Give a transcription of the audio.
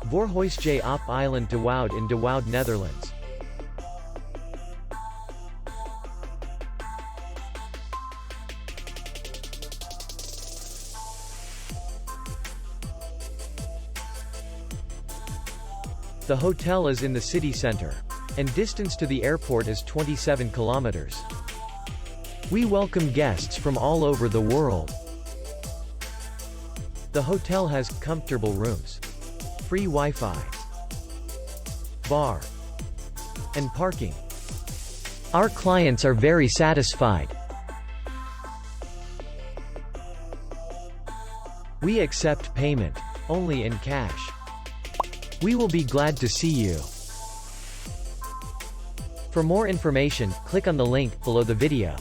Voorhuisje op Eiland De Woude in De Woude, Netherlands. The hotel is in the city center, and distance to the airport is 27 kilometers. We welcome guests from all over the world. The hotel has comfortable rooms, free Wi-Fi, bar, and parking. Our clients are very satisfied. We accept payment only in cash. We will be glad to see you. For more information, click on the link below the video.